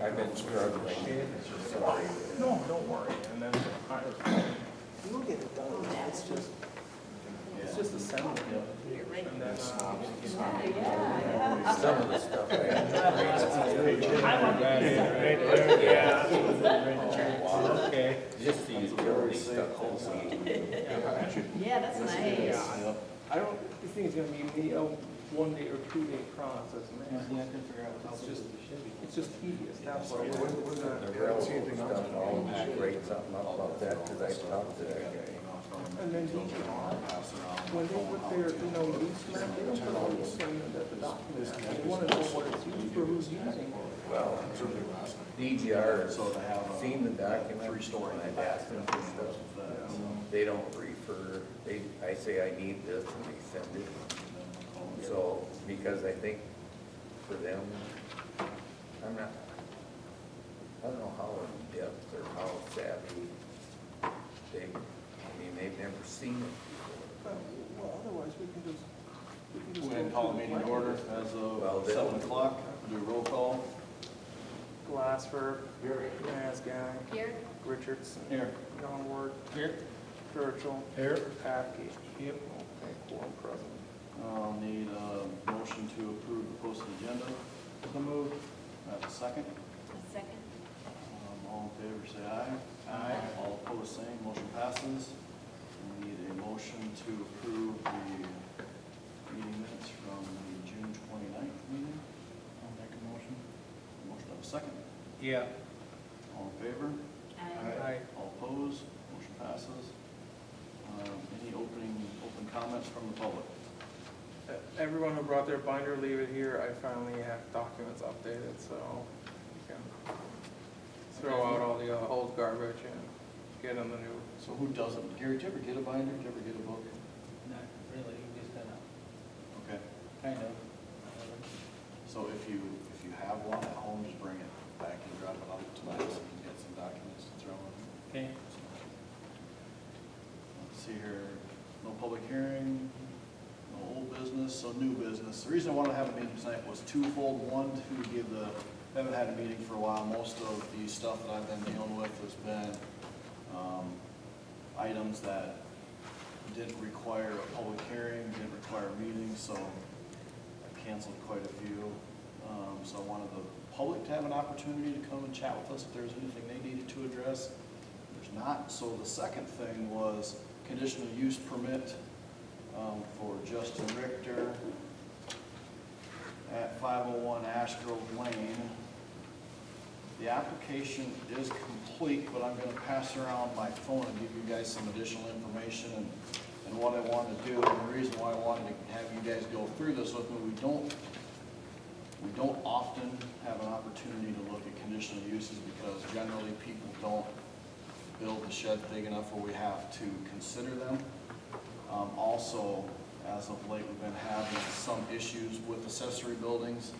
I've been struggling. Sorry. No, don't worry, and then You'll get it done, it's just assembly. And then, Some of the stuff I Okay. just the utility stuff. Yeah, that's nice. I don't think it's gonna be maybe a 1 day or 2 day process, man. It's just tedious, that's why we're not. The railroad stuff, I'll grade something up about that, cause I talked to that guy. And then DGR, when they put their, use map, they don't put all this in the documents. They wanna know what it's used for, who's using it. Well, DGR has seen the document, and I've asked them for stuff. They don't refer, I say I need this, and they send it. So, because I think for them, I don't know how in depth or how savvy they've never seen it before. Well, otherwise, we can just. Go ahead and call the meeting to order as Well, of then- 7 o'clock, do a roll call. Glassford. Here. Masgang. Here, Richardson. Here. Youngward. Here. Churchill. Here. Packey. Yep. Okay, quorum present. I'll need a motion to approve the posted agenda. So moved. Have a second. a second. All in favor, say aye. Aye. All opposed, same. Motion passes. We need a motion to approve the meeting minutes from the June 29th meeting. I'll make a motion. Motion have a second. Yeah. All in favor? Aye. All opposed? Motion passes. Any open comments from the public? Everyone who brought their binder, leave it here. I finally have documents updated, so you can throw out all the old garbage and get in the new. So who doesn't? Gary, did you ever get a binder? Did you ever get a book? Not really, just Okay. kind of. So if you have one at home, just bring it back and drop it off tonight so you can get some documents to throw in. Okay. Let's see here, no public hearing, no old business, so new business. The reason I wanted to have a meeting tonight was twofold. One, to give haven't had a meeting for a while. Most of the stuff that I've been dealing with has been items that didn't require a public hearing, didn't require a meeting, so I canceled quite a few. So I wanted the public to have an opportunity to come and chat with us if there's anything they needed to address. There's not. So the second thing was conditional use permit for Justin Richter at 501 Ash Grove Lane. The application is complete, but I'm gonna pass around my phone and give you guys some additional information and what I want to do. And the reason why I wanted to have you guys go through this with me, we don't often have an opportunity to look at conditional uses because generally people don't build the shed big enough where we have to consider them. Also, as of late, we've been having some issues with accessory buildings.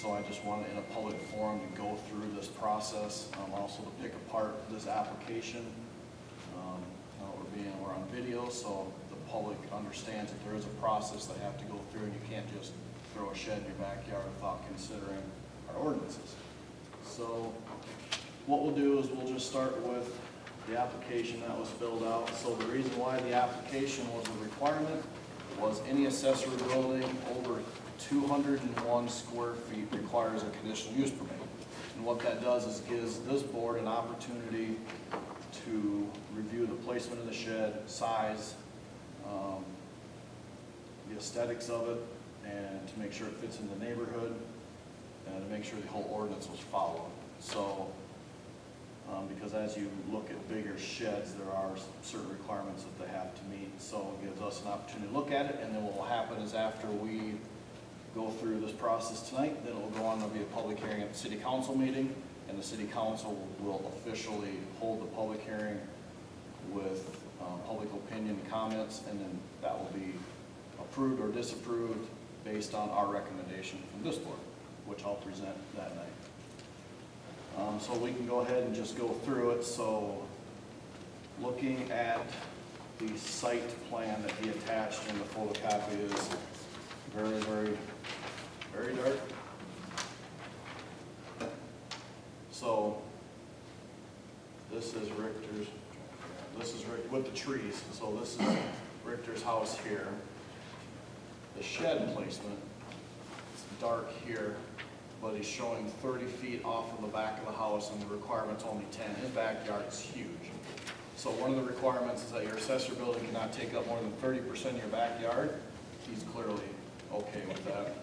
So I just wanted in a public forum to go through this process, also to pick apart this application. We're on video, so the public understands that there is a process they have to go through, and you can't just throw a shed in your backyard without considering our ordinances. So what we'll do is we'll just start with the application that was filled out. So the reason why the application was a requirement was any accessory building over 201 square feet requires a conditional use permit. And what that does is gives this board an opportunity to review the placement of the shed, size, the aesthetics of it, and to make sure it fits in the neighborhood, and to make sure the whole ordinance was followed. So, because as you look at bigger sheds, there are certain requirements that they have to meet. So it gives us an opportunity to look at it, and then what will happen is after we go through this process tonight, then it will go on to be a public hearing at the city council meeting, and the city council will officially hold the public hearing with public opinion and comments, and then that will be approved or disapproved based on our recommendation from this board, which I'll present that night. So we can go ahead and just go through it. So looking at the site plan that he attached in the photocopy is very, very, very dark. So this is Richter's, with the trees, so this is Richter's house here. The shed placement, it's dark here, but he's showing 30 feet off of the back of the house and the requirement's only 10. His backyard's huge. So one of the requirements is that your accessory building cannot take up more than 30% of your backyard. He's clearly okay with that.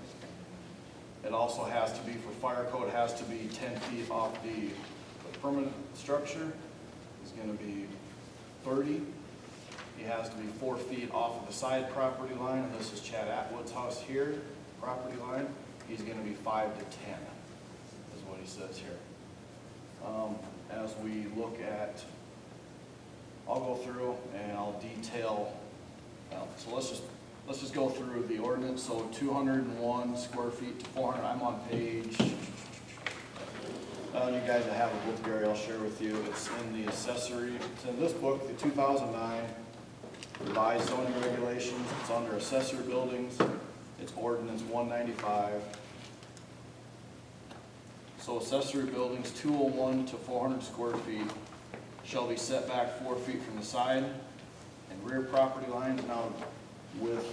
It also has to be, for fire code, it has to be 10 feet off the permanent structure. It's gonna be 30. He has to be 4 feet off of the side property line, and this is Chad Atwood's house here, property line. He's gonna be 5 to 10, is what he says here. As we look at, I'll go through and I'll detail, so let's just go through the ordinance. So 201 square feet to 400, I'm on page, you guys that have a book, Gary, I'll share with you. It's in the accessory, it's in this book, the 2009 revised zoning regulations. It's under accessory buildings. It's ordinance 195. So accessory buildings 201 to 400 square feet shall be set back 4 feet from the side and rear property lines. Now, with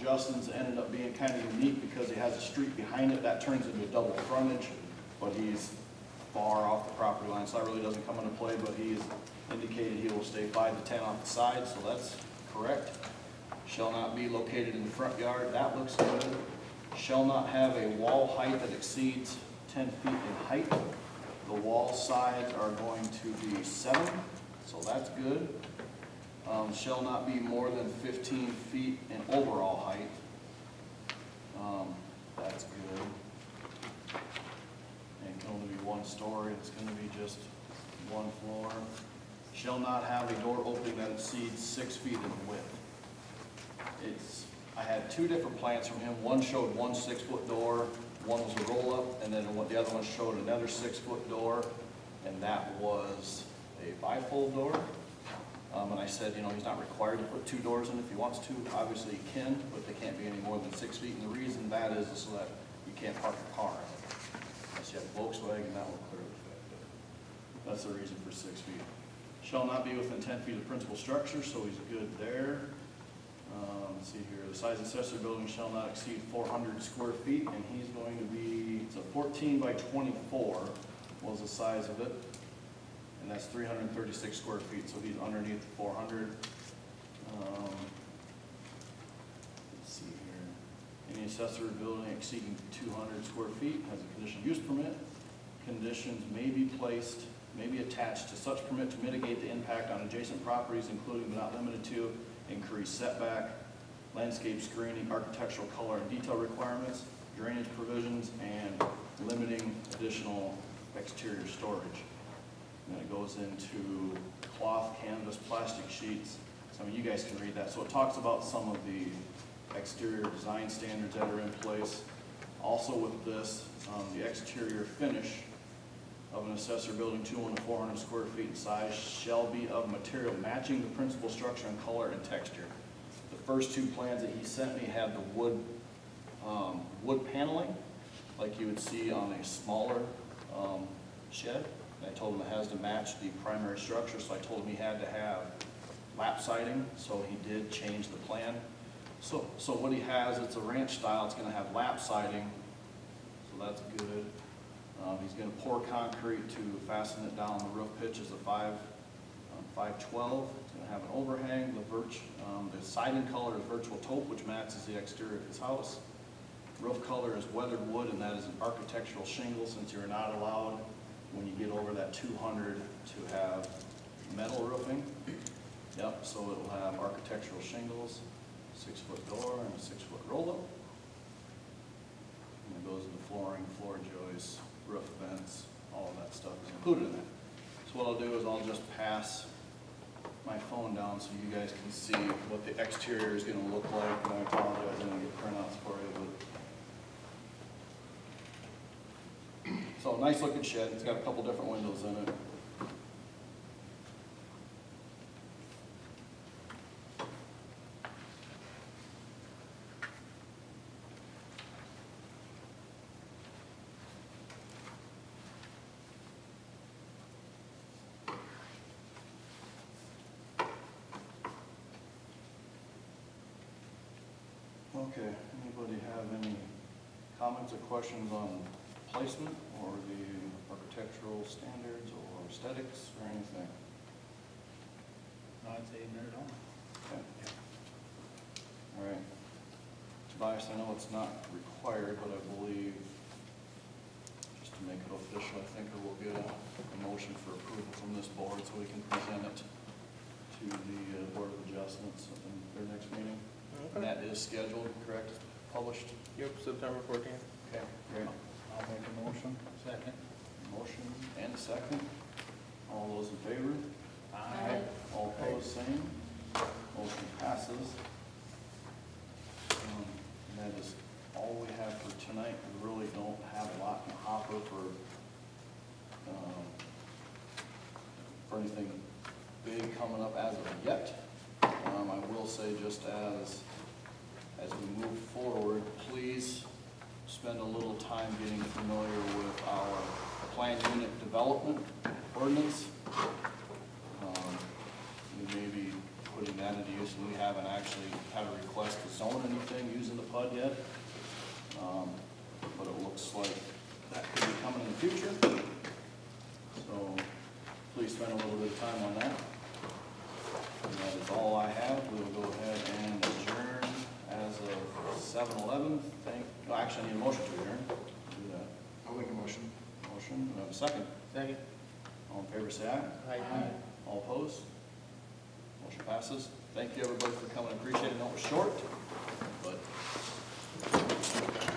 Justin's ended up being kind of unique because he has a street behind it that turns into a double frontage, but he's far off the property line, so that really doesn't come into play, but he's indicated he will stay 5 to 10 off the side, so that's correct. Shall not be located in the front yard, that looks good. Shall not have a wall height that exceeds 10 feet in height. The wall sides are going to be 7, so that's good. Shall not be more than 15 feet in overall height. That's good. And it can only be 1 story, it's gonna be just 1 floor. Shall not have a door opening that exceeds 6 feet in width. I had 2 different plans from him. One showed 1 6-foot door, one was a roll-up, and then the other one showed another 6-foot door, and that was a bifold door. And I said, he's not required to put 2 doors in if he wants to. Obviously he can, but they can't be any more than 6 feet. And the reason that is so that you can't park a car in it. Unless you have a Volkswagen, that will clearly fit. That's the reason for 6 feet. Shall not be within 10 feet of the principal structure, so he's good there. Let's see here, the size of the accessory building shall not exceed 400 square feet, and he's going to be, it's a 14 by 24 was the size of it, and that's 336 square feet, so he's underneath the 400. Let's see here, any accessory building exceeding 200 square feet has a conditional use permit. Conditions may be attached to such permit to mitigate the impact on adjacent properties, including but not limited to increased setback, landscape screening, architectural color and detail requirements, drainage provisions, and limiting additional exterior storage. And then it goes into cloth, canvas, plastic sheets. Some of you guys can read that. So it talks about some of the exterior design standards that are in place. Also with this, the exterior finish of an accessory building 200 to 400 square feet in size shall be of material matching the principal structure in color and texture. The first 2 plans that he sent me had the wood paneling, like you would see on a smaller shed. And I told him it has to match the primary structure, so I told him he had to have lap siding, so he did change the plan. So what he has, it's a ranch style, it's gonna have lap siding, so that's good. He's gonna pour concrete to fasten it down. The roof pitch is a 512. It's gonna have an overhang. The siding color is virtual taupe, which matches the exterior of his house. Roof color is weathered wood, and that is an architectural shingle, since you're not allowed, when you get over that 200, to have metal roofing. Yep, so it will have architectural shingles, 6-foot door, and a 6-foot roll-up. And it goes into flooring, floor joists, roof vents, all of that stuff is included in that. So what I'll do is I'll just pass my phone down so you guys can see what the exterior is going to look like. And I apologize, I didn't get printouts for you. So nice looking shed. It's got a couple different windows in it. Okay, anybody have any comments or questions on placement or the architectural standards or aesthetics or anything? No, I'd say none at all. Okay. All right. Tobias, I know it's not required, but I believe, just to make it official, I think we'll get a motion for approval from this board so we can present it to the Board of Adjustments in their next meeting. And Okay. that is scheduled, correct? Published? Yep, September 14th. Okay, great. I'll make a motion. Second. Motion and a second. All those in favor? Aye. All opposed, same. Motion passes. And that is all we have for tonight. We really don't have a lot in the hopper for anything big coming up as of yet. I will say, just as we move forward, please spend a little time getting familiar with our planned unit development ordinance. We may be putting that into use, and we haven't actually had a request to zone anything using the PUD yet. But it looks like that could be coming in the future. So please spend a little bit of time on that. And that is all I have. We will go ahead and adjourn as of 7:11. Actually, I need a motion to adjourn. Do that. I'll make a motion. Motion, do I have a second? Second. All in favor, say aye. Aye. All opposed? Motion passes. Thank you, everybody, for coming. Appreciate it. I know it was short.